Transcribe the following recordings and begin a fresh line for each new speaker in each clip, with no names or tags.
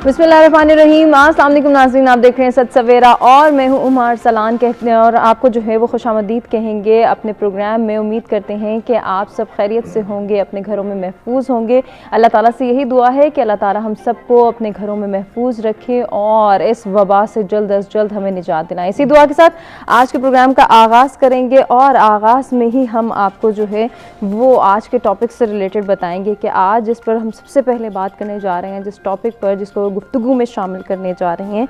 बिस्मिल्लाहिर्रहमानिर्रहीम। अस्सलाम वालेकुम नाज़रीन, आप देख रहे हैं सच सवेरा और मैं हूं उमा अरसलान कहते हैं और आपको जो है वो खुशामदीद कहेंगे अपने प्रोग्राम में। उम्मीद करते हैं कि आप सब खैरियत से होंगे, अपने घरों में महफूज होंगे। अल्लाह ताला से यही दुआ है कि अल्लाह ताला हम सबको अपने घरों में महफूज रखे और इस वबा से जल्द अज जल्द हमें निजात दिलाए। इसी दुआ के साथ आज के प्रोग्राम का आगाज़ करेंगे और आगाज़ में ही हम आपको जो है वो आज के टॉपिक से रिलेटेड बताएंगे कि आज जिस पर हम सबसे पहले बात करने जा रहे हैं, जिस टॉपिक पर जिसको गुफ्तगू में शामिल करने जा रहे हैं,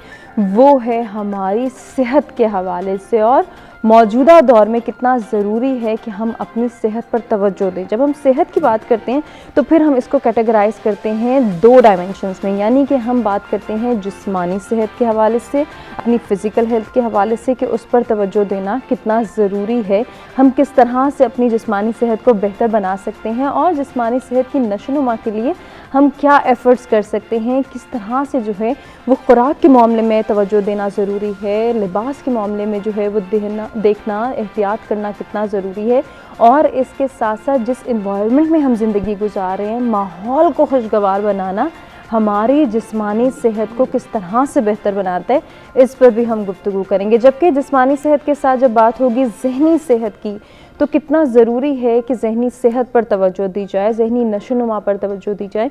वो है हमारी सेहत के हवाले से और मौजूदा दौर में कितना ज़रूरी है कि हम अपनी सेहत पर तवज्जो दें। जब हम सेहत की बात करते हैं तो फिर हम इसको कैटेगराइज़ करते हैं दो डायमेंशंस में, यानी कि हम बात करते हैं जिस्मानी सेहत के हवाले से, अपनी फ़िज़िकल हेल्थ के हवाले से कि उस पर तवज्जो देना कितना ज़रूरी है, हम किस तरह से अपनी जिस्मानी सेहत को बेहतर बना सकते हैं और जिस्मानी सेहत की नशोनुमा के लिए हम क्या एफ़र्ट्स कर सकते हैं, किस तरह से जो है वो खुराक के मामले में तवज्जो देना ज़रूरी है, लिबास के मामले में जो है वो देखना एहतियात करना कितना ज़रूरी है और इसके साथ साथ जिस इन्वायरमेंट में हम ज़िंदगी गुजार रहे हैं, माहौल को खुशगवार बनाना हमारी जिस्मानी सेहत को किस तरह से बेहतर बनाता है, इस पर भी हम गुफ्तगू करेंगे। जबकि जिस्मानी सेहत के साथ जब बात होगी ज़हनी सेहत की, तो कितना ज़रूरी है कि ज़हनी सेहत पर तवज्जो दी जाए, ज़हनी नशोनुमा पर तवज्जो दी जाए।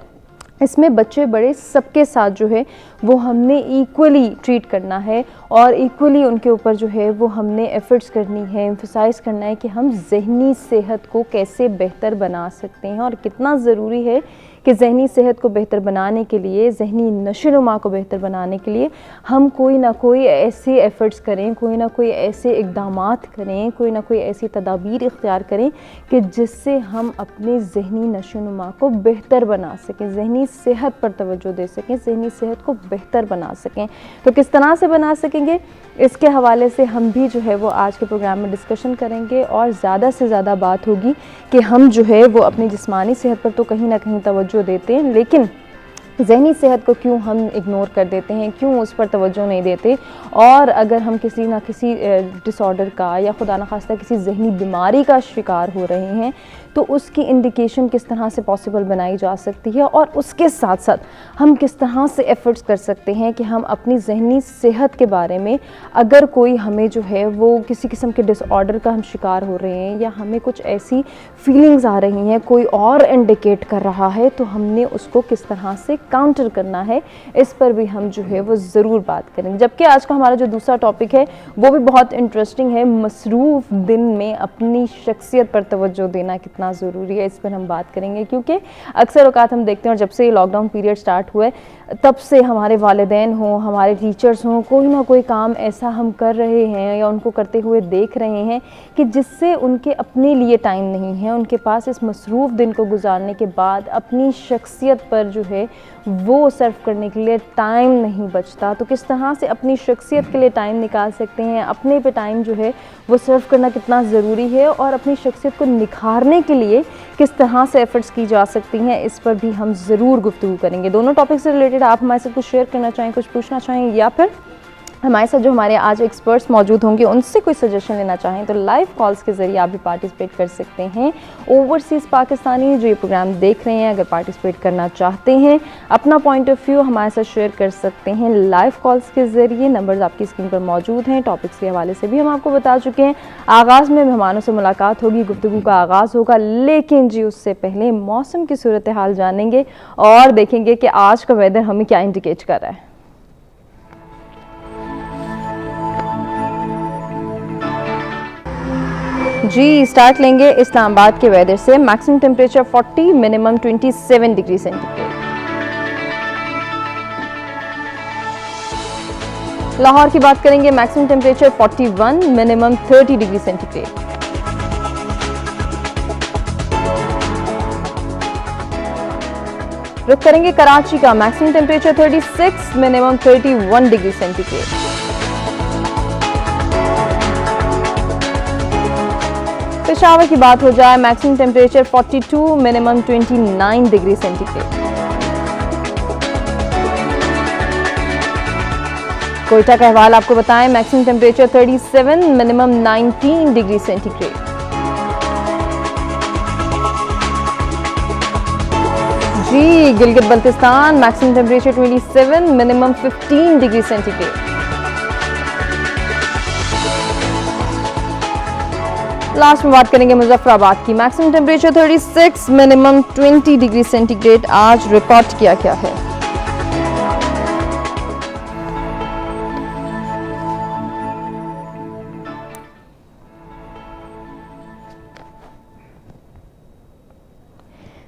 इसमें बच्चे बड़े सबके साथ जो है वो हमने इक्वली ट्रीट करना है और इक्वली उनके ऊपर जो है वो हमने एफ़र्ट्स करनी है, एम्फसाइज़ करना है कि हम ज़हनी सेहत को कैसे बेहतर बना सकते हैं और कितना ज़रूरी है कि ज़हनी सेहत को बेहतर बनाने के लिए, ज़हनी नशोनुमा को बेहतर बनाने के लिए हम कोई ना कोई ऐसे एफ़र्ट्स करें, कोई ना कोई ऐसे इक़दामात करें, कोई ना कोई ऐसी तदाबीर इख्तियार करें कि जिससे हम अपने ज़हनी नशोनुमा को बेहतर बना सकें, ज़हनी सेहत पर तवज्जो दे सकें, ज़हनी सेहत को बेहतर बना सकें। तो किस तरह से बना सकेंगे, इसके हवाले से हम भी जो है वो आज के प्रोग्राम में डिस्कशन करेंगे और ज़्यादा से ज़्यादा बात होगी कि हम जो है वो अपनी जिस्मानी सेहत पर तो कहीं ना कहीं तवज्जो देते हैं, लेकिन ज़हनी सेहत को क्यों हम इग्नोर कर देते हैं, क्यों उस पर तवज्जो नहीं देते और अगर हम किसी ना किसी डिसऑर्डर का या खुदा न खास्ता किसी ज़हनी बीमारी का शिकार हो रहे हैं तो उसकी इंडिकेशन किस तरह से पॉसिबल बनाई जा सकती है और उसके साथ साथ हम किस तरह से एफ़र्ट्स कर सकते हैं कि हम अपनी ज़हनी सेहत के बारे में, अगर कोई हमें जो है वो किसी किस्म के डिसऑर्डर का हम शिकार हो रहे हैं या हमें कुछ ऐसी फीलिंग्स आ रही हैं, कोई और इंडिकेट कर रहा है, तो हमने उसको किस तरह से काउंटर करना है, इस पर भी हम जो है वो ज़रूर बात करेंगे। जबकि आज का हमारा जो दूसरा टॉपिक है वो भी बहुत इंटरेस्टिंग है, मसरूफ़ दिन में अपनी शख्सियत पर तवज्जो देना कितना ज़रूरी है, इस पर हम बात करेंगे। क्योंकि अक्सर औकात हम देखते हैं और जब से लॉकडाउन पीरियड स्टार्ट हुआ है तब से हमारे वालिदैन हों, हमारे टीचर्स हों, कोई ना कोई काम ऐसा हम कर रहे हैं या उनको करते हुए देख रहे हैं कि जिससे उनके अपने लिए टाइम नहीं है, उनके पास इस मसरूफ़ दिन को गुजारने के बाद अपनी शख्सियत पर जो है वो सर्व करने के लिए टाइम नहीं बचता। तो किस तरह से अपनी शख्सियत के लिए टाइम निकाल सकते हैं, अपने पे टाइम जो है वो सर्व करना कितना ज़रूरी है और अपनी शख्सियत को निखारने के लिए किस तरह से एफ़र्ट्स की जा सकती हैं, इस पर भी हम ज़रूर गुफ्तगू करेंगे। दोनों टॉपिक से रिलेटेड आप हमारे साथ कुछ शेयर करना चाहें, कुछ पूछना चाहें या फिर हमारे साथ जो हमारे आज एक्सपर्ट्स मौजूद होंगे उनसे कोई सजेशन लेना चाहें तो लाइव कॉल्स के ज़रिए आप भी पार्टिसिपेट कर सकते हैं। ओवरसीज़ पाकिस्तानी जो ये प्रोग्राम देख रहे हैं, अगर पार्टिसिपेट करना चाहते हैं, अपना पॉइंट ऑफ व्यू हमारे साथ शेयर कर सकते हैं लाइव कॉल्स के ज़रिए। नंबर्स आपकी स्क्रीन पर मौजूद हैं। टॉपिक्स के हवाले से भी हम आपको बता चुके हैं। आगाज़ में मेहमानों से मुलाकात होगी, गुफ्तगू का आगाज़ होगा, लेकिन जी उससे पहले मौसम की सूरत हाल जानेंगे और देखेंगे कि आज का वेदर हमें क्या इंडिकेट कर रहा है। जी स्टार्ट लेंगे इस्लामाबाद के वेदर से। Maximum temperature 40, minimum 27 degree centigrade. Lahore की बात करेंगे, maximum temperature 41, minimum 30 degree centigrade. रुक करेंगे कराची का, maximum temperature 36, minimum 31 degree centigrade. Peshawar की बात हो जाए, maximum temperature 42, minimum 29 degree centigrade. Quetta का अहवाल आपको बताएं, maximum temperature 37, minimum 19 degree centigrade. जी, Gilgit Baltistan maximum temperature 27, minimum 15 degree centigrade. Last में बात करेंगे मुजफ्फराबाद की, maximum temperature 36, minimum 20 degree centigrade आज रिकॉर्ड किया गया है।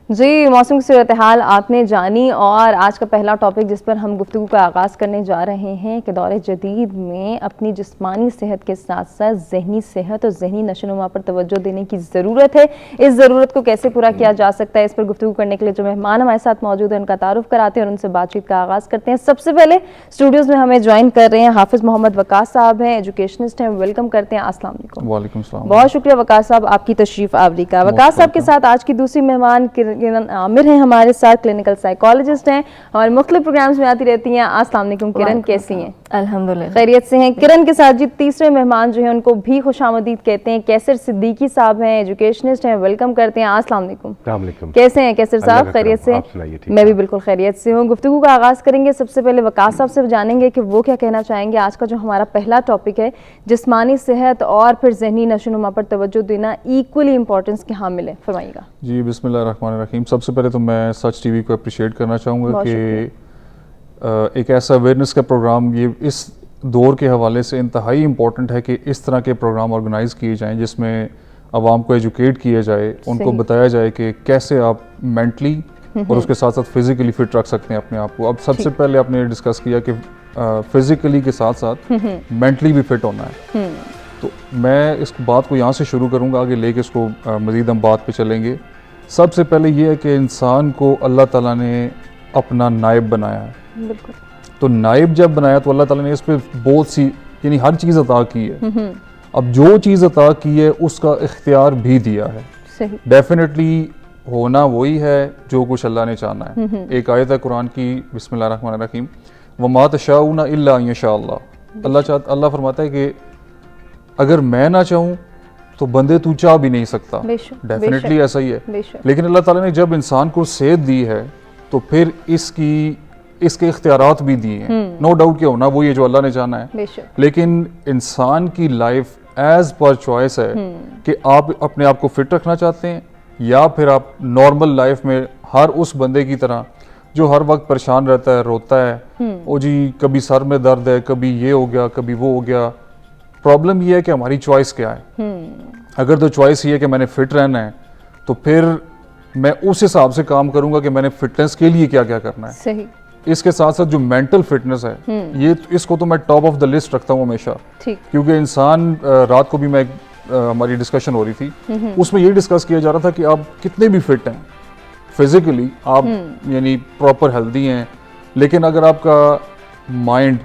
जी, मौसम की सूरत हाल आपने जानी और आज का पहला टॉपिक जिस पर हम गुफ्तगू का आगाज़ करने जा रहे हैं कि दौर जदीद में अपनी जिस्मानी सेहत के साथ साथ जहनी सेहत और जहनी नशोनुमा पर तवज्जो देने की ज़रूरत है। इस ज़रूरत को कैसे पूरा किया जा सकता है, इस पर गुफ्तगू करने के लिए जो मेहमान हमारे साथ मौजूद हैं उनका तारुफ कराते हैं और उनसे बातचीत का आगाज़ करते हैं। सबसे पहले स्टूडियोज़ में हमें ज्वाइन कर रहे हैं हाफिज़ मोहम्मद वकास साहब हैं, एजुकेशनिस्ट हैं। वेलकम करते हैं। अस्सलाम वालेकुम।
वालेकुम सलाम।
बहुत शुक्रिया वकास साहब आपकी तशरीफ़ आवरी का। वकास साहब के साथ आज की दूसरी मेहमान किरण आमिर हैं हमारे साथ, क्लिनिकल साइकोलॉजिस्ट हैं और मुख्तलिफ प्रोग्राम्स में आती रहती हैं। अस्सलाम वालेकुम किरण, कैसी हैं?
अल्हम्दुलिल्लाह
खैरियत से हैं। किरण के साथ जी तीसरे मेहमान जो हैं उनको भी खुशामदीद कहते हैं, कैसर सिद्दीकी साहब हैं, एजुकेशनिस्ट हैं। वेलकम करते हैं। अस्सलाम वालेकुम। कैसे हैं कैसर साहब? खैरियत से? मैं भी बिल्कुल खैरियत से हूँ। गुफ्तगू का आगाज़ करेंगे। सबसे पहले वकास साहब से जानेंगे कि वो क्या कहना चाहेंगे। आज का जो हमारा पहला टॉपिक है जिस्मानी सेहत और फिर जहनी नशोनुमा पर तवज्जो देना इक्वली इंपॉर्टेंस के हामिल है, फरमाइएगा।
जी, बिस्मिल्लाहिर्रहमानिर्रहीम। सबसे पहले तो मैं सच टीवी को अप्रिशिएट करना चाहूँगा कि एक ऐसा अवेयरनेस का प्रोग्राम ये इस दौर के हवाले से इंतहाई इम्पोर्टेंट है कि इस तरह के प्रोग्राम ऑर्गेनाइज़ किए जाएं जिसमें आवाम को एजुकेट किया जाए, उनको बताया जाए कि कैसे आप मेंटली और उसके साथ साथ फिज़िकली फ़िट रख सकते हैं अपने आप को। अब सबसे पहले आपने डिस्कस किया कि फिज़िकली के साथ साथ मेंटली भी फिट होना है, तो मैं इस बात को यहाँ से शुरू करूँगा, आगे लेके इसको मज़ीद हम बात पे चलेंगे। सबसे पहले ये है कि इंसान को अल्लाह ताला ने अपना नायब बनाया है।
बिल्कुल।
तो नायब जब बनाया तो अल्लाह ताला ने इस पे बहुत सी यानी हर चीज़ अता की है। अब जो चीज़ अता की है उसका इख्तियार भी दिया है।
सही।
डेफिनेटली होना वही है जो कुछ अल्लाह ने चाहना है। एक आयत है कुरान की, बिस्मिल्लाहिर्रहमानिर्रहीम, वमा तशाऊना इल्ला अन यशा अल्लाह। अल्लाह फरमाता है कि अगर मैं ना चाहूँ तो बंदे तू चाह भी नहीं सकता। डेफिनेटली ऐसा ही है। लेकिन अल्लाह ताला ने जब इंसान को सेहत दी है तो फिर इसके इख्तियारात भी दिए हैं। नो डाउट कि होना वो ये जो अल्लाह ने जाना है, लेकिन इंसान की लाइफ एज पर चॉइस है कि आप अपने आप को फिट रखना चाहते हैं या फिर आप नॉर्मल लाइफ में हर उस बंदे की तरह जो हर वक्त परेशान रहता है, रोता है, ओ जी कभी सर में दर्द है, कभी ये हो गया, कभी वो हो गया। प्रॉब्लम ये है कि हमारी चॉइस क्या है। अगर तो चॉइस ये है कि मैंने फिट रहना है तो फिर मैं उस हिसाब से काम करूंगा कि मैंने फिटनेस के लिए क्या क्या करना है।
सही।
इसके साथ साथ जो मेंटल फिटनेस है ये इसको तो मैं टॉप ऑफ द लिस्ट रखता हूँ हमेशा, क्योंकि इंसान रात को भी मैं हमारी डिस्कशन हो रही थी उसमें ये डिस्कस किया जा रहा था कि आप कितने भी फिट हैं फिजिकली, आप यानी प्रॉपर हेल्दी हैं, लेकिन अगर आपका माइंड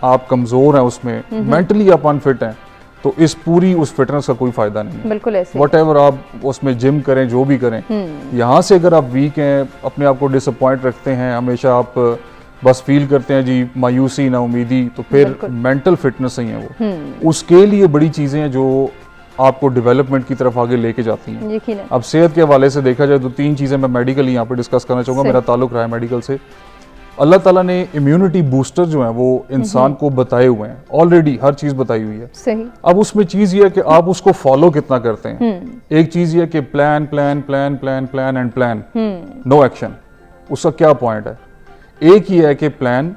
आप कमज़ोर हैं, उसमें मेंटली आप अनफिट हैं, तो उस फिटनेस का कोई फायदा नहीं है।
बिल्कुल ऐसे।
व्हाटएवर आप उसमें जिम करें, जो भी करें, यहाँ से अगर आप वीक हैं, अपने आप को डिसअपॉइंट रखते हैं, हमेशा आप बस फील करते हैं जी मायूसी ना उम्मीदी, तो फिर मेंटल फिटनेस नहीं है वो। उसके लिए बड़ी चीज़ें हैं जो आपको डेवलपमेंट की तरफ आगे लेके जाती हैं। अब सेहत के हवाले से देखा जाए तो 3 चीज़ें मैं मेडिकल यहाँ पे डिस्कस करना चाहूँगा, मेरा ताल्लुक रहा है मेडिकल से। अल्लाह ताला ने इम्यूनिटी बूस्टर जो है वो इंसान को बताए हुए हैं, ऑलरेडी हर चीज़ बताई हुई है।
सही।
अब उसमें चीज़ ये है कि आप उसको फॉलो कितना करते हैं। एक चीज़ ये है कि plan plan plan plan plan and plan, no action, उसका क्या पॉइंट है? एक ही है कि प्लान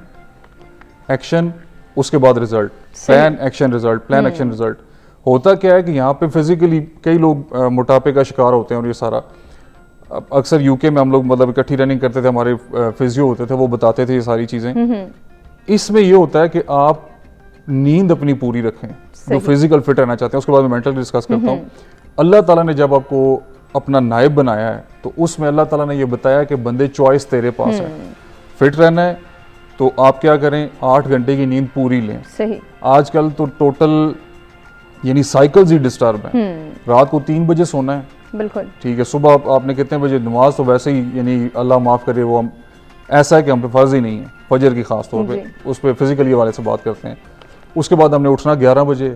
एक्शन उसके बाद result, plan action result, plan action result. होता क्या है कि यहाँ पे फिजिकली कई लोग मोटापे का शिकार होते हैं और ये सारा अक्सर यूके में हम लोग मतलब इकट्ठी रनिंग करते थे, हमारे फिजियो होते थे, वो बताते थे ये सारी चीज़ें। इसमें ये होता है कि आप नींद अपनी पूरी रखें जो फिजिकल फिट रहना चाहते हैं। उसके बाद मैं मेंटल डिस्कस करता हूँ। अल्लाह ताला ने जब आपको अपना नायब बनाया है तो उसमें अल्लाह ताला ने ये बताया कि बंदे चॉइस तेरे पास है। फिट रहना है तो आप क्या करें, 8 घंटे की नींद पूरी लें।
सही।
आजकल तो टोटल यानी साइकिल्स ही डिस्टर्ब हैं। रात को 3 बजे सोना है,
बिल्कुल
ठीक है, सुबह आपने कितने बजे नमाज, तो वैसे ही यानी अल्लाह माफ़ करे वो हम ऐसा है कि हम पे फ़र्ज़ ही नहीं है फजर की खास तौर पे, उस पर फिजिकली वाले से बात करते हैं। उसके बाद हमने उठना 11 बजे।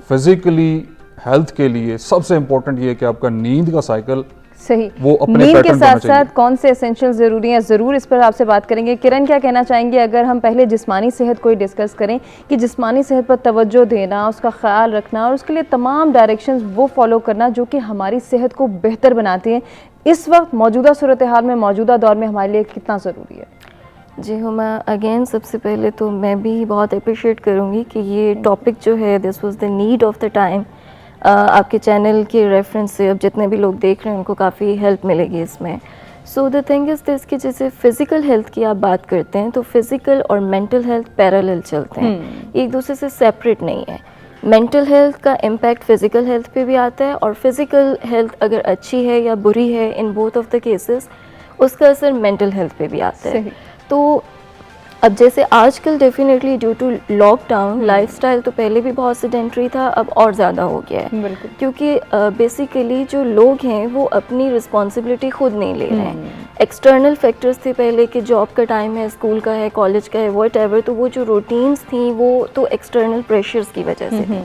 फिजिकली हेल्थ के लिए सबसे इम्पोर्टेंट ये है कि आपका नींद का साइकिल
सही।
वो अपने
नींद के
पैटर्न
साथ साथ कौन से एसेंशियल ज़रूरी हैं, ज़रूर इस पर आपसे बात करेंगे। किरण, क्या कहना चाहेंगे अगर हम पहले जिस्मानी सेहत को ही डिस्कस करें कि जिस्मानी सेहत पर तवज्जो देना, उसका ख्याल रखना और उसके लिए तमाम डायरेक्शंस वो फॉलो करना जो कि हमारी सेहत को बेहतर बनाती हैं, इस वक्त मौजूदा सूरत हाल में, मौजूदा दौर में हमारे लिए कितना ज़रूरी है?
जी हुमा, अगेन सबसे पहले तो मैं भी बहुत अप्रिशिएट करूँगी कि ये टॉपिक जो है this was the need of the time. आपके चैनल के रेफरेंस से अब जितने भी लोग देख रहे हैं उनको काफ़ी हेल्प मिलेगी इसमें। So the thing is this कि जैसे फ़िज़िकल हेल्थ की आप बात करते हैं तो फ़िज़िकल और मेंटल हेल्थ पैरेलल चलते हैं, एक दूसरे से सेपरेट नहीं है। मेंटल हेल्थ का इम्पैक्ट फ़िज़िकल हेल्थ पे भी आता है और फ़िज़िकल हेल्थ अगर अच्छी है या बुरी है, in both of the cases उसका असर मेंटल हेल्थ पे भी आता है। तो अब जैसे आजकल definitely due to lockdown lifestyle तो पहले भी बहुत सेडेंटरी था, अब और ज़्यादा हो गया है, क्योंकि बेसिकली जो लोग हैं वो अपनी रिस्पॉन्सिबिलिटी खुद नहीं ले रहे हैं। एक्सटर्नल फैक्टर्स थे पहले कि जॉब का टाइम है, स्कूल का है, कॉलेज का है, व्हाटएवर, तो वो जो रूटीन्स थी वो तो एक्सटर्नल प्रेशर्स की वजह से थी।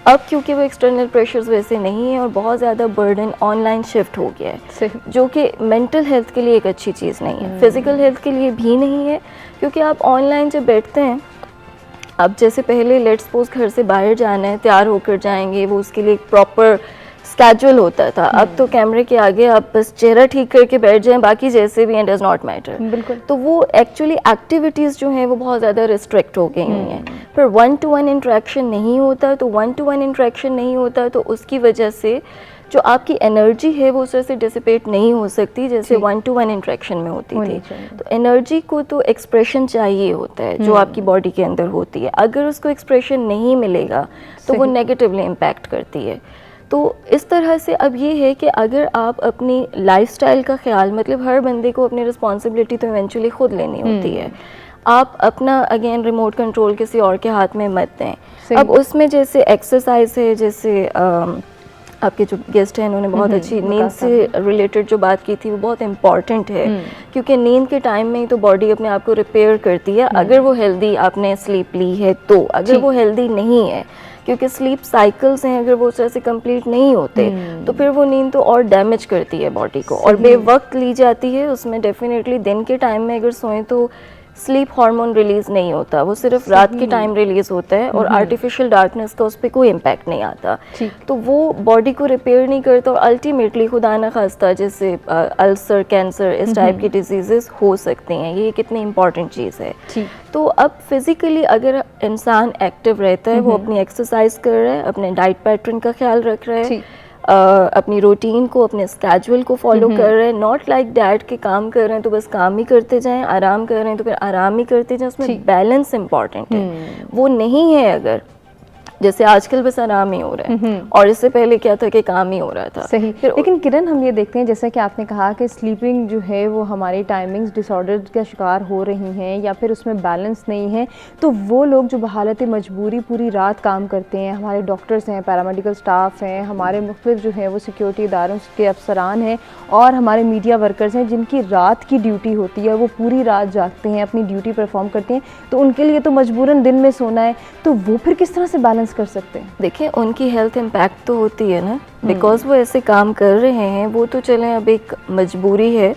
अब क्योंकि वो एक्सटर्नल प्रेशर्स वैसे नहीं है और बहुत ज़्यादा बर्डन ऑनलाइन शिफ्ट हो गया है, जो कि मेंटल हेल्थ के लिए एक अच्छी चीज़ नहीं है, फिज़िकल हेल्थ के लिए भी नहीं है, क्योंकि आप ऑनलाइन जब बैठते हैं, अब जैसे पहले लेट्स सपोज घर से बाहर जाना है, तैयार होकर जाएंगे, वो उसके लिए एक प्रॉपर स्केड्यूल होता था। अब तो कैमरे के आगे आप बस चेहरा ठीक करके बैठ जाएं, बाकी जैसे भी एंड डज नॉट मैटर।
बिल्कुल।
तो वो एक्चुअली एक्टिविटीज़ जो हैं वो बहुत ज़्यादा रिस्ट्रिक्ट हो गई हुई हैं। फिर 1-to-1 इंटरेक्शन नहीं होता, तो 1-to-1 इंटरेक्शन नहीं होता तो उसकी वजह से जो आपकी एनर्जी है वो उस तरह से डिसिपेट नहीं हो सकती जैसे 1-to-1 इंटरेक्शन में होती थी। तो एनर्जी को तो एक्सप्रेशन चाहिए होता है जो आपकी बॉडी के अंदर होती है, अगर उसको एक्सप्रेशन नहीं मिलेगा तो वो नेगेटिवली इम्पैक्ट करती है। तो इस तरह से अब ये है कि अगर आप अपनी लाइफस्टाइल का ख्याल, मतलब हर बंदे को अपनी रिस्पॉन्सिबिलिटी तो इवेंचुअली खुद लेनी होती है, आप अपना अगेन रिमोट कंट्रोल किसी और के हाथ में मत दें। अब उसमें जैसे एक्सरसाइज है, जैसे आपके जो गेस्ट हैं उन्होंने बहुत अच्छी नींद से रिलेटेड जो बात की थी वो बहुत इम्पॉर्टेंट है, क्योंकि नींद के टाइम में ही तो बॉडी अपने आप को रिपेयर करती है, अगर वो हेल्दी आपने स्लीप ली है तो। अगर वो हेल्दी नहीं है, क्योंकि स्लीप साइकिल्स हैं, अगर वो उस तरह से कंप्लीट नहीं होते तो फिर वो नींद तो और डैमेज करती है बॉडी को, और बेवक्त ली जाती है। उसमें डेफिनेटली दिन के टाइम में अगर सोएं तो स्लीप हार्मोन रिलीज नहीं होता, वो सिर्फ रात के टाइम रिलीज होता है और आर्टिफिशियल डार्कनेस का उस पर कोई इम्पैक्ट नहीं आता, तो वो बॉडी को रिपेयर नहीं करता और अल्टीमेटली खुदा न खास्ता जैसे अल्सर, कैंसर, इस टाइप की डिजीजेस हो सकती हैं। ये कितनी इंपॉर्टेंट चीज़ है। तो अब फिज़िकली अगर इंसान एक्टिव रहता है, वो अपनी एक्सरसाइज कर रहा है, अपने डाइट पैटर्न का ख्याल रख रहा है, अपनी रूटीन को, अपने स्केड्यूल को फॉलो कर रहे हैं, नॉट लाइक डैट के काम कर रहे हैं तो बस काम ही करते जाएं, आराम कर रहे हैं तो फिर आराम ही करते जाएं, उसमें बैलेंस इंपॉर्टेंट है। वो नहीं है अगर जैसे आजकल बस आराम ही हो रहा है और इससे पहले क्या था कि काम ही हो रहा था।
सही। लेकिन किरण, हम ये देखते हैं जैसा कि आपने कहा कि स्लीपिंग जो है वो हमारी टाइमिंग्स डिसऑर्डर का शिकार हो रही हैं या फिर उसमें बैलेंस नहीं है, तो वो लोग जो बहालत मजबूरी पूरी रात काम करते हैं, हमारे डॉक्टर्स हैं, पैरामेडिकल स्टाफ हैं, हमारे मुख्तलिफ जो है वो सिक्योरिटी इदारों के अफसरान हैं और हमारे मीडिया वर्कर्स हैं जिनकी रात की ड्यूटी होती है, वो पूरी रात जागते हैं, अपनी ड्यूटी परफॉर्म करते हैं, तो उनके लिए तो मजबूरन दिन में सोना है, तो वो फिर किस तरह से बैलेंस कर सकते हैं?
देखिए, उनकी हेल्थ इम्पैक्ट तो होती है ना, बिकॉज वो ऐसे काम कर रहे हैं, वो तो चलें अब एक मजबूरी है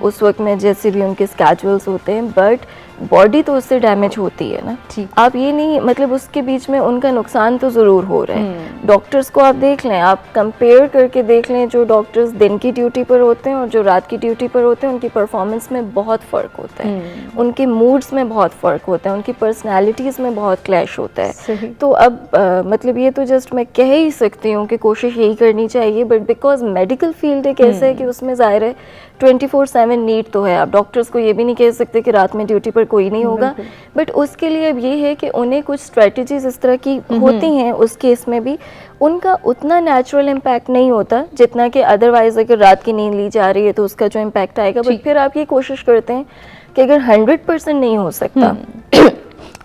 उस वक्त में जैसे भी उनके स्केड्यूल्स होते हैं, बट बॉडी तो उससे डैमेज होती है ना। आप ये नहीं, मतलब उसके बीच में उनका नुकसान तो ज़रूर हो रहा है। डॉक्टर्स को आप देख लें, आप कंपेयर करके देख लें, जो डॉक्टर्स दिन की ड्यूटी पर होते हैं और जो रात की ड्यूटी पर होते हैं, उनकी परफॉर्मेंस में बहुत फ़र्क होता है, उनके मूड्स में बहुत फ़र्क होता है, उनकी पर्सनैलिटीज़ में बहुत क्लैश होता है। तो अब मतलब ये तो जस्ट मैं कह ही सकती हूँ कि कोशिश यही करनी चाहिए, बट बिकॉज मेडिकल फील्ड एक ऐसा है कि उसमें ज़ाहिर है 24/7 नीड तो है। आप डॉक्टर्स को ये भी नहीं कह सकते कि रात में ड्यूटी पर कोई नहीं होगा, बट उसके लिए अब ये है कि उन्हें कुछ स्ट्रेटजीज इस तरह की होती हैं, उस केस में भी उनका उतना नेचुरल इम्पैक्ट नहीं होता जितना कि अदरवाइज अगर रात की नींद ली जा रही है तो उसका जो इम्पैक्ट आएगा। बट फिर आप ये कोशिश करते हैं कि अगर 100% नहीं हो सकता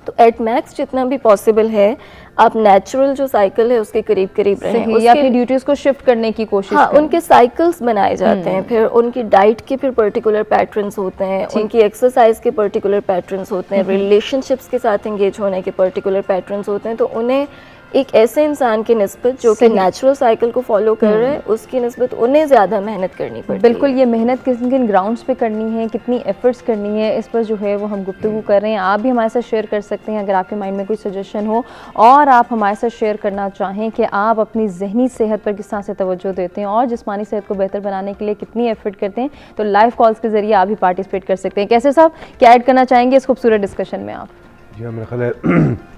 तो एट मैक्स जितना भी पॉसिबल है आप नेचुरल जो साइकिल है उसके करीब करीब रहें,
या अपनी ड्यूटीज को शिफ्ट करने की कोशिश
करें। उनके साइकिल्स बनाए जाते हैं, फिर उनकी डाइट के फिर पर्टिकुलर पैटर्न्स होते हैं, उनकी एक्सरसाइज के पर्टिकुलर पैटर्न्स होते हैं, रिलेशनशिप्स के साथ एंगेज होने के पर्टिकुलर पैटर्न्स होते हैं, तो उन्हें एक ऐसे इंसान की निस्बत जो कि
सही।
नेचुरल साइकिल को फॉलो कर रहे हैं, उसकी निस्बत उन्हें ज़्यादा मेहनत करनी पड़ती है।
बिल्कुल, ये मेहनत किन किन ग्राउंड्स पे करनी है, कितनी एफर्ट्स करनी है, इस पर जो है वो हम गुफ्तगू कर रहे हैं। आप भी हमारे साथ शेयर कर सकते हैं अगर आपके माइंड में कोई सजेशन हो और आप हमारे साथ शेयर करना चाहें कि आप अपनी ज़हनी सेहत पर किस तरह से तवज्जो देते हैं और जिस्मानी सेहत को बेहतर बनाने के लिए कितनी एफर्ट करते हैं, तो लाइव कॉल्स के ज़रिए आप भी पार्टिसिपेट कर सकते हैं। कैसे साहब, क्या ऐड करना चाहेंगे इस खूबसूरत डिस्कशन में आप?
जी हाँ, मेरा ख्याल है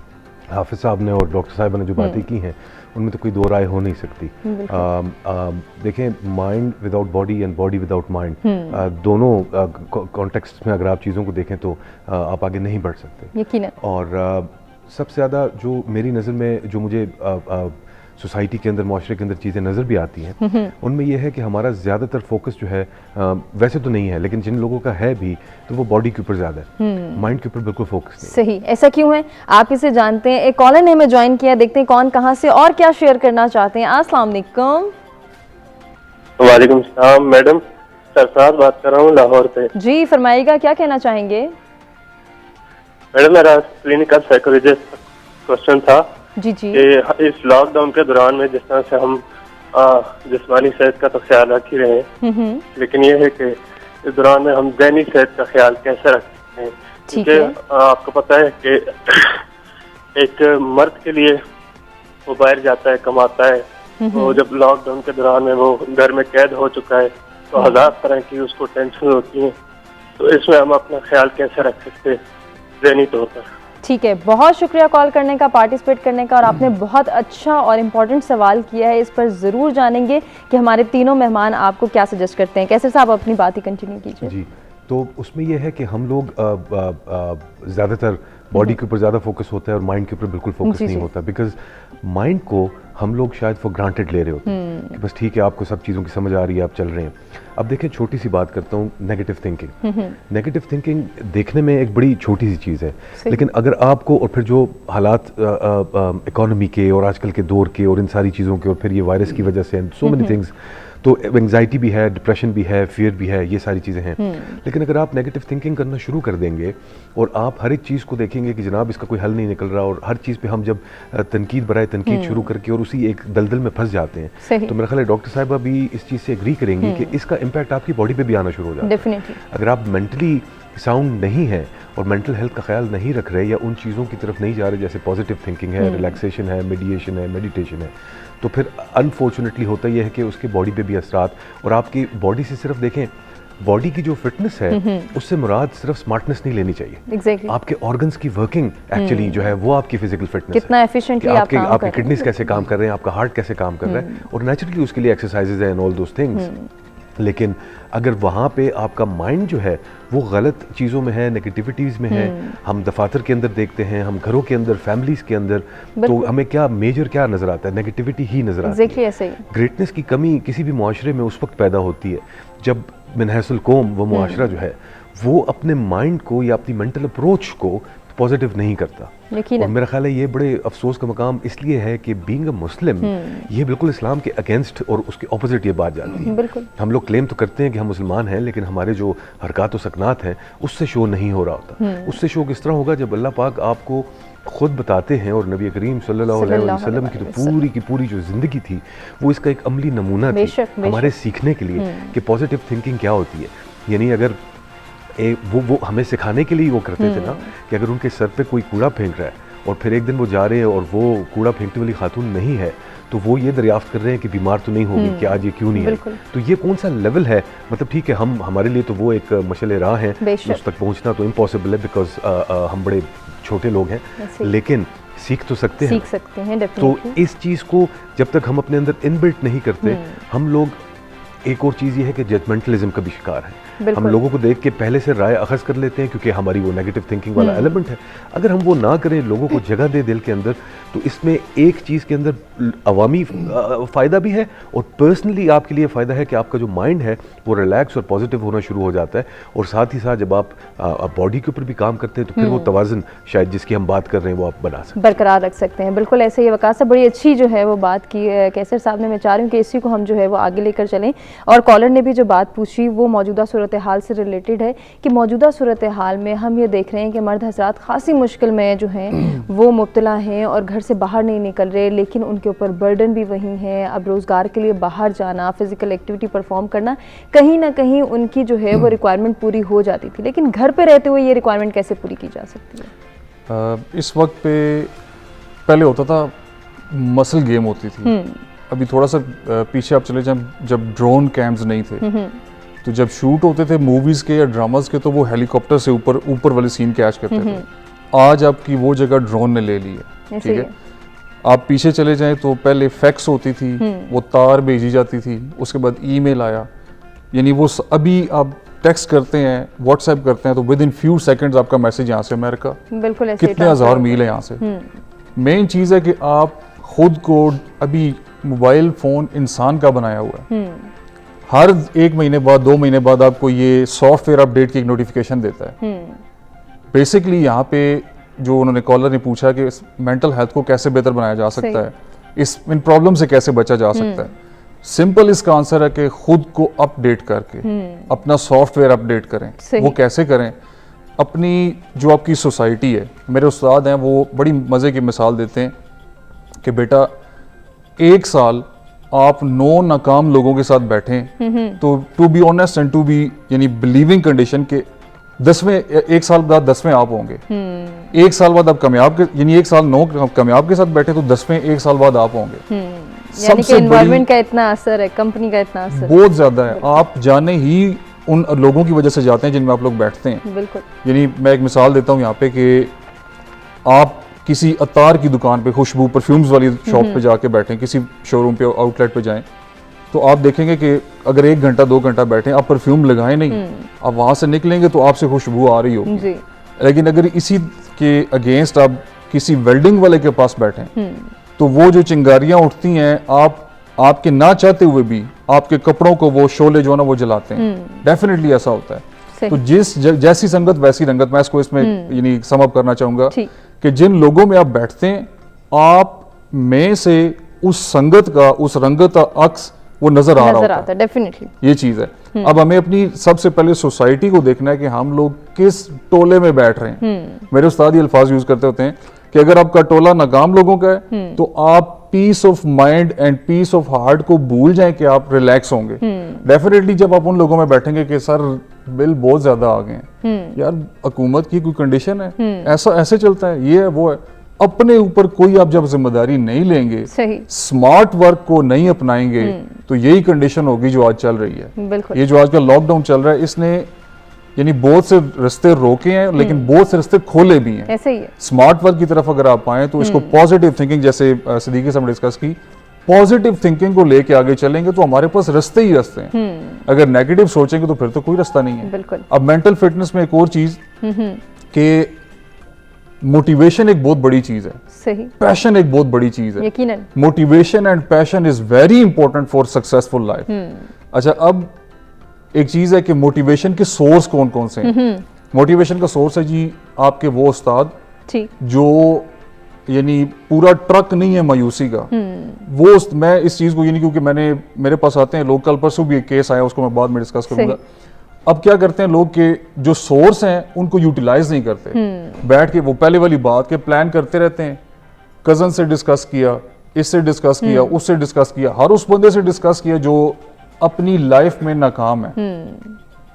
हाफिज़ साहब ने और डॉक्टर साहिबा ने जो बातें की हैं उनमें तो कोई दो राय हो नहीं सकती। देखें, mind without body and body without mind, दोनों कॉन्टेक्स्ट में अगर आप चीज़ों को देखें तो आप आगे नहीं बढ़ सकते।
यकीनन।
और सबसे ज़्यादा जो मेरी नज़र में जो मुझे सोसाइटी के अंदर, माशरे के अंदर चीज़ें नज़र भी आती हैं, उनमें यह है कि हमारा ज़्यादातर फोकस जो है वैसे तो नहीं है, लेकिन जिन लोगों का है भी तो वो बॉडी के ऊपर ज़्यादा है, माइंड के ऊपर बिल्कुल फोकस नहीं।
सही, ऐसा क्यों है? आप इसे जानते हैं। एक कॉलर ने हमें ज्वाइन किया, देखते हैं कौन कहाँ से और क्या शेयर करना चाहते हैं। अस्सलाम वालेकुम।
वालेकुम सलाम मैडम, सरफराज बात कर रहा हूँ लाहौर से।
जी फरमाइएगा, क्या कहना चाहेंगे?
मैडम, मेरा क्लिनिकल साइकोलॉजिस्ट क्वेश्चन था
जी जी।
कि इस लॉकडाउन के दौरान में जिस तरह से हम जिस्मानी सेहत का तो ख्याल रख ही रहे हैं, लेकिन ये है कि इस दौरान में हम ज़हनी सेहत का ख्याल कैसे रख सकते हैं?
ठीक
क्योंकि
है।
आपको पता है कि एक मर्द के लिए वो बाहर जाता है, कमाता है, तो जब लॉकडाउन के दौरान में वो घर में कैद हो चुका है तो हजार तरह की उसको टेंशन होती है। तो इसमें हम अपना ख्याल कैसे रख सकते हैं ज़हनी तौर पर?
ठीक है, बहुत शुक्रिया कॉल करने का, पार्टिसिपेट करने का, और आपने बहुत अच्छा और इम्पोर्टेंट सवाल किया है। इस पर ज़रूर जानेंगे कि हमारे तीनों मेहमान आपको क्या सजेस्ट करते हैं। कैसे साहब, अपनी बात ही कंटिन्यू कीजिए।
जी, तो उसमें यह है कि हम लोग ज़्यादातर बॉडी के ऊपर ज़्यादा फोकस होता है और माइंड के ऊपर बिल्कुल फोकस
जी,
नहीं
जी।
होता, बिकॉज माइंड को हम लोग शायद फॉर ग्रांटेड ले रहे होते हैं कि बस ठीक है, आपको सब चीज़ों की समझ आ रही है, आप चल रहे हैं। अब देखें, छोटी सी बात करता हूँ, नेगेटिव थिंकिंग। नेगेटिव थिंकिंग देखने में एक बड़ी छोटी सी चीज़ है, लेकिन अगर आपको, और फिर जो हालात इकोनॉमी के और आजकल के दौर के और इन सारी चीज़ों के, और फिर ये वायरस की वजह से सो मेनी थिंग्स, तो एंग्जाइटी भी है, डिप्रेशन भी है, फियर भी है, ये सारी चीज़ें हैं। लेकिन अगर आप नेगेटिव थिंकिंग करना शुरू कर देंगे और आप हर एक चीज़ को देखेंगे कि जनाब इसका कोई हल नहीं निकल रहा, और हर चीज़ पे हम जब तनकीद बराए तनकीद शुरू करके और उसी एक दलदल में फंस जाते हैं, तो मेरा ख्याल है डॉक्टर साहिबा भी इस चीज़ से एग्री करेंगी कि इसका इम्पैक्ट आपकी बॉडी पे भी आना शुरू हो जाता है।
डेफिनेटली।
अगर आप मेंटली साउंड नहीं है और मेंटल हेल्थ का ख्याल नहीं रख रहे या उन चीज़ों की तरफ नहीं जा रहे, जैसे पॉजिटिव थिंकिंग है, रिलैक्सेशन है, मेडिएशन है, मेडिटेशन है, तो फिर अनफॉर्चुनेटली होता यह है कि उसके बॉडी पे भी असरात, और आपकी बॉडी से सिर्फ देखें, बॉडी की जो फिटनेस है उससे मुराद सिर्फ स्मार्टनेस नहीं लेनी चाहिए।
एग्जैक्टली।
आपके ऑर्गन्स की वर्किंग एक्चुअली जो है वो आपकी फिजिकल फिटनेस है,
कितना एफिशिएंटली आप
आपके
काम
आपके
कर रहे हैं।
किडनीज कैसे काम कर रहे हैं, आपका हार्ट कैसे काम कर रहा है, और नेचुरली उसके लिए एक्सरसाइजेज है एंड ऑल दोस थिंग्स। लेकिन अगर वहाँ पे आपका माइंड जो है वो गलत चीज़ों में है, नेगेटिविटीज़ में है, हम दफातर के अंदर देखते हैं, हम घरों के अंदर, फैमिलीज़ के अंदर, तो हमें क्या मेजर क्या नज़र आता है? नेगेटिविटी ही नज़र आती है।
एग्जैक्टली ऐसे ही।
ग्रेटनेस की कमी किसी भी मुआशरे में उस वक्त पैदा होती है जब मिनहसल कौम, वो मुआशरा जो है वो अपने माइंड को या अपनी मेंटल अप्रोच को पॉजिटिव नहीं करता। और मेरा ख्याल है ये बड़े अफसोस का मकाम इसलिए है कि बीइंग अ मुस्लिम, ये बिल्कुल इस्लाम के अगेंस्ट और उसके ऑपोजिट ये बात जाती है।
बिल्कुल।
हम लोग क्लेम तो करते हैं कि हम मुसलमान हैं, लेकिन हमारे जो हरकत और सकनात हैं उससे शो नहीं हो रहा होता। उससे शो किस तरह होगा जब अल्लाह पाक आपको खुद बताते हैं, और नबी करीम सल्लल्लाहु अलैहि वसल्लम की तो पूरी जो ज़िंदगी थी वो इसका एक अमली नमूना थी हमारे सीखने के लिए कि पॉजिटिव थिंकिंग क्या होती है। यानी अगर वो हमें सिखाने के लिए वो करते थे ना कि अगर उनके सर पे कोई कूड़ा फेंक रहा है और फिर एक दिन वो जा रहे हैं और वो कूड़ा फेंकने वाली खातून नहीं है, तो वो ये दरियाफ्त कर रहे हैं कि बीमार तो नहीं होगी, कि आज ये क्यों नहीं है। तो ये कौन सा लेवल है? मतलब ठीक है, हमारे लिए तो वो एक मशले राह है, उस तक पहुंचना तो इम्पॉसिबल है, बिकॉज हम बड़े छोटे लोग हैं, लेकिन सीख तो सकते हैं,
सीख सकते हैं।
तो इस चीज़ को जब तक हम अपने अंदर इनबिल्ट नहीं करते, हम लोग, एक और चीज़ ये है कि जजमेंटलिज्म का भी शिकार है। हम लोगों को देख के पहले से राय अखज़ कर लेते हैं क्योंकि हमारी वो नेगेटिव थिंकिंग वाला एलिमेंट है। अगर हम वो ना करें, लोगों को जगह दे दिल के अंदर, तो इसमें एक चीज़ के अंदर अवामी फ़ायदा भी है और पर्सनली आपके लिए फ़ायदा है कि आपका जो माइंड है वो रिलैक्स और पॉजिटिव होना शुरू हो जाता है। और साथ ही साथ जब आप बॉडी के ऊपर भी काम करते हैं तो फिर वो तवाज़ुन शायद जिसकी हम बात कर रहे हैं वो आप बना सकते हैं,
बरकरार रख सकते हैं। बिल्कुल ऐसे ही वकास साहब बड़ी अच्छी जो है वो बात की कैसर साहब ने। मैं चाह रही हूँ कि इसी को हम जो है वो आगे लेकर चलें और कॉलर ने भी जो बात पूछी वो मौजूदा सूरत हाल से रिलेटेड है कि मौजूदा सूरत हाल में हम ये देख रहे हैं कि मर्द हज़रात खासी मुश्किल में जो हैं वो मुब्तला हैं और घर से बाहर नहीं निकल रहे, लेकिन उनके ऊपर बर्डन भी वही है। अब रोज़गार के लिए बाहर जाना, फिज़िकल एक्टिविटी परफॉर्म करना, कहीं ना कहीं उनकी जो है वो रिक्वायरमेंट पूरी हो जाती थी, लेकिन घर पे रहते हुए ये रिक्वायरमेंट कैसे पूरी की जा सकती है?
इस वक्त पे पहले होता था मसल गेम होती थी, अभी थोड़ा सा पीछे आप चले जाएं, जब ड्रोन कैम्स नहीं थे तो जब शूट होते थे मूवीज के या ड्रामास के तो वो हेलीकॉप्टर से ऊपर वाले सीन कैच करते थे। आज आपकी वो जगह ड्रोन ने ले ली है, ठीक है। आप पीछे चले जाएं तो पहले फैक्स होती थी, वो तार भेजी जाती थी, उसके बाद ईमेल आया, यानी वो अभी आप टेक्स्ट करते हैं, व्हाट्सएप करते हैं तो विद इन फ्यू सेकंड्स आपका मैसेज यहाँ से अमेरिका,
बिल्कुल ऐसे
कितने हज़ार मील है यहाँ से। मेन चीज़ है कि आप खुद को, अभी मोबाइल फ़ोन इंसान का बनाया हुआ है, हर 1 महीने बाद 2 महीने बाद आपको ये सॉफ्टवेयर अपडेट की एक नोटिफिकेशन देता है। बेसिकली यहाँ पे जो उन्होंने कॉलर ने पूछा कि मेंटल हेल्थ को कैसे बेहतर बनाया जा सकता है, इन प्रॉब्लम से कैसे बचा जा सकता है, सिंपल इसका आंसर है कि खुद को अपडेट करके अपना सॉफ्टवेयर अपडेट करें। वो कैसे करें? अपनी जो आपकी सोसाइटी है, मेरे उस्ताद हैं वो बड़ी मज़े की मिसाल देते हैं कि बेटा 1 साल आप 9 नाकाम लोगों के साथ बैठें तो to be honest and to be यानी बिलीविंग कंडीशन के 1 साल बाद 10वें आप होंगे। 1 साल बाद आप कामयाब के, यानी 1 साल 9 कामयाब के साथ बैठे तो 10वें 1 साल बाद आप होंगे।
यानी कि एनवायरनमेंट का इतना असर है, कंपनी का इतना असर
बहुत ज्यादा है। आप जाने ही उन लोगों की वजह से जाते हैं जिनमें आप लोग बैठते हैं।
बिल्कुल।
यानी मैं एक मिसाल देता हूँ यहाँ पे कि आप किसी अतार की दुकान पे, खुशबू परफ्यूम्स वाली शॉप पे जाके बैठे, किसी शोरूम पे, आउटलेट पे जाएं तो आप देखेंगे कि अगर 1 घंटा 2 घंटा बैठे, आप परफ्यूम लगाए नहीं, आप वहां से निकलेंगे तो आपसे खुशबू आ रही होगी। लेकिन अगर इसी के अगेंस्ट आप किसी वेल्डिंग वाले के पास बैठे तो वो जो चिंगारियां उठती हैं, आपके ना चाहते हुए भी आपके कपड़ों को वो शोले जो है ना वो जलाते हैं। डेफिनेटली ऐसा होता है। तो जैसी संगत वैसी रंगत, मैं इसको इसमें यानी सम अप करना चाहूंगा कि जिन लोगों में आप बैठते हैं, आप में से उस संगत का, उस रंगत का अक्स वो नजर आ रहा होता है।
डेफिनेटली
ये चीज है। अब हमें अपनी सबसे पहले सोसाइटी को देखना है कि हम लोग किस टोले में बैठ रहे हैं। मेरे उस्ताद ये अल्फाज यूज करते होते हैं कि अगर आपका टोला नाकाम लोगों का है तो आप peace of mind and peace of heart को भूल जाएं कि आप रिलैक्स होंगे। डेफिनेटली जब आप उन लोगों में बैठेंगे कि सर बिल बहुत ज्यादा आ गए हैं, यार हुकूमत की कोई कंडीशन है, ऐसा ऐसे चलता है, ये है वो है, अपने ऊपर कोई आप जब जिम्मेदारी नहीं लेंगे, स्मार्ट वर्क को नहीं अपनाएंगे तो यही कंडीशन होगी जो आज चल रही है। ये जो आज का लॉकडाउन चल रहा है, इसने यानी बहुत से रास्ते रोके हैं लेकिन बहुत से रास्ते खोले भी हैं।
ऐसे ही है।
स्मार्ट वर्क की तरफ अगर आप आए तो इसको पॉजिटिव थिंकिंग, जैसे सिद्दीकी साहब ने डिस्कस की, पॉजिटिव थिंकिंग को लेके आगे चलेंगे तो हमारे पास रास्ते ही रास्ते हैं। अगर नेगेटिव सोचेंगे तो फिर तो कोई रास्ता नहीं है।
बिल्कुल।
अब मेंटल फिटनेस में एक और चीज कि मोटिवेशन एक बहुत बड़ी चीज है।
सही।
पैशन एक बहुत बड़ी चीज है।
यकीनन।
Motivation and passion is very important for successful life. अच्छा, अब एक चीज है कि मोटिवेशन के सोर्स कौन कौन से हैं। मोटिवेशन का सोर्स है जी आपके वो उस्ताद जो यानी पूरा ट्रक नहीं है मायूसी का। वो मैं इस चीज को यानी क्योंकि मेरे पास आते हैं लोग, कल परसों भी एक केस आया, उसको मैं बाद में डिस्कस करूंगा। अब क्या करते हैं लोग के जो सोर्स हैं उनको यूटिलाइज नहीं करते, बैठ के वो पहले वाली बात के प्लान करते रहते हैं। कजन से डिस्कस किया, इससे डिस्कस किया, उससे डिस्कस किया, हर उस बंदे से डिस्कस किया जो अपनी लाइफ में नाकाम है।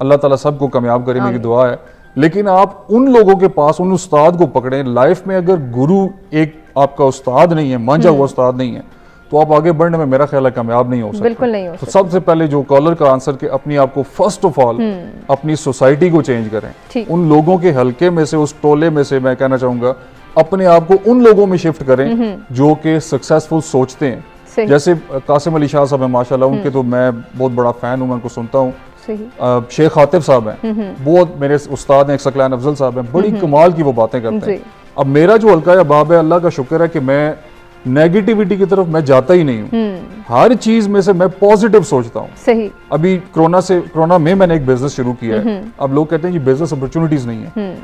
अल्लाह ताला सबको कामयाब करे, मेरी दुआ है। लेकिन आप उन लोगों के पास उन उस्ताद को पकड़े लाइफ में, अगर गुरु एक आपका उस्ताद नहीं है, मांझा हुआ उस्ताद नहीं है, तो आप आगे बढ़ने में मेरा ख्याल है कामयाब नहीं हो सकते।
बिल्कुल नहीं हो सकते।
तो सबसे पहले जो कॉलर का आंसर कि अपनी आपको फर्स्ट ऑफ ऑल अपनी सोसाइटी को चेंज करें। उन लोगों के हलके में से, उस टोले में से मैं कहना चाहूंगा अपने आप को उन लोगों में शिफ्ट करें जो कि सक्सेसफुल सोचते हैं। जैसे कासिम अली शाह साहब है माशाल्लाह, उनके तो मैं बहुत बड़ा फैन हूँ, मैं उनको सुनता हूँ। शेख आतिफ साहब हैं, बहुत मेरे उस्ताद हैं। सकलैन अफजल साहब हैं, बड़ी कमाल की वो बातें करते हैं। अब मेरा जो हल्का या बाब है, अल्लाह का शुक्र है कि मैं नेगेटिविटी की तरफ मैं जाता ही नहीं हूँ। हर चीज में से मैं पॉजिटिव सोचता हूँ।
सही।
अभी कोरोना में मैंने एक बिजनेस शुरू किया है। अब लोग कहते हैं कि बिजनेस अपॉर्चुनिटीज नहीं है।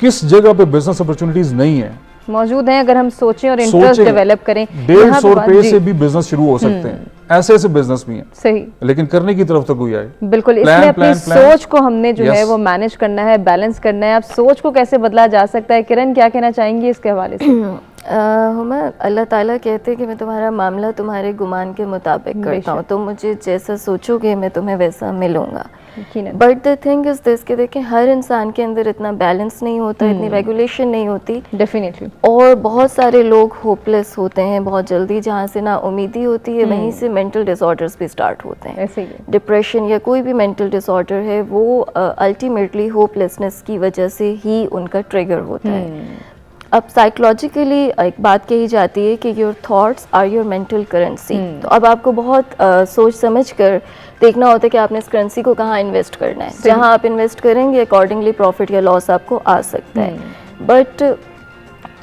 किस जगह पे बिजनेस अपॉर्चुनिटीज नहीं है?
मौजूद हैं अगर हम सोचें और इंटरेस्ट
सोचें,
डेवलप करें।
150
यहाँ पे
रुपए
जी,
से भी बिजनेस शुरू हो सकते हैं, ऐसे ऐसे बिजनेस भी हैं,
सही,
लेकिन करने की तरफ तो कोई आए।
बिल्कुल।
Plan,
इसलिए अपनी
plan, plan।
सोच को हमने जो है
Yes।
वो मैनेज करना है, बैलेंस करना है। अब सोच को कैसे बदला जा सकता है, किरण क्या कहना चाहेंगी इसके हवाले से?
हुमा, अल्लाह ताला कहते हैं कि मैं तुम्हारा मामला तुम्हारे गुमान के मुताबिक करता हूँ, तो मुझे जैसा सोचोगे मैं तुम्हें वैसा मिलूंगा।
यकीनन।
But the thing is this कि देखें हर इंसान के अंदर इतना बैलेंस नहीं होता, इतनी रेगुलेशन नहीं होती,
डेफिनेटली।
और बहुत सारे लोग होपलेस होते हैं बहुत जल्दी, जहाँ से ना उम्मीदी होती है वहीं से मेंटल डिसऑर्डर्स भी स्टार्ट होते हैं।
ऐसे ही है।
डिप्रेशन या कोई भी मेंटल डिसऑर्डर है वो अल्टीमेटली होपलेसनेस की वजह से ही उनका ट्रिगर होता है। अब साइकोलॉजिकली एक बात कही जाती है कि your thoughts are your mental currency. तो अब आपको बहुत सोच समझ कर देखना होता है कि आपने इस करेंसी को कहाँ इन्वेस्ट करना है। जहाँ आप इन्वेस्ट करेंगे अकॉर्डिंगली प्रॉफिट या लॉस आपको आ सकता है। बट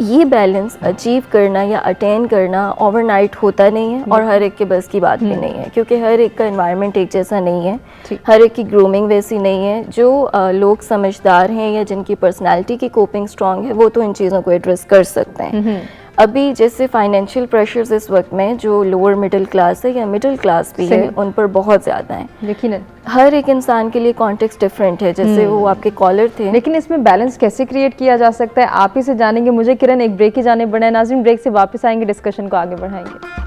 ये बैलेंस अचीव करना या अटेन करना ओवरनाइट होता नहीं है, और हर एक के बस की बात भी नहीं है, क्योंकि हर एक का एनवायरनमेंट एक जैसा नहीं है, हर एक की ग्रूमिंग वैसी नहीं है। जो लोग समझदार हैं या जिनकी पर्सनालिटी की कोपिंग स्ट्रांग है वो तो इन चीज़ों को एड्रेस कर सकते हैं। अभी जैसे फाइनेंशियल प्रेशर्स इस वक्त में जो लोअर मिडिल क्लास है या मिडिल क्लास भी है उन पर बहुत ज़्यादा है।
यकीनन।
हर एक इंसान के लिए कॉन्टेक्स्ट डिफरेंट है। जैसे वो आपके कॉलर थे,
लेकिन इसमें बैलेंस कैसे क्रिएट किया जा सकता है आप ही से जानेंगे। मुझे किरण एक ब्रेक ही जाने पड़ा है। नाज़रीन, ब्रेक से वापस आएंगे, डिस्कशन को आगे बढ़ाएंगे।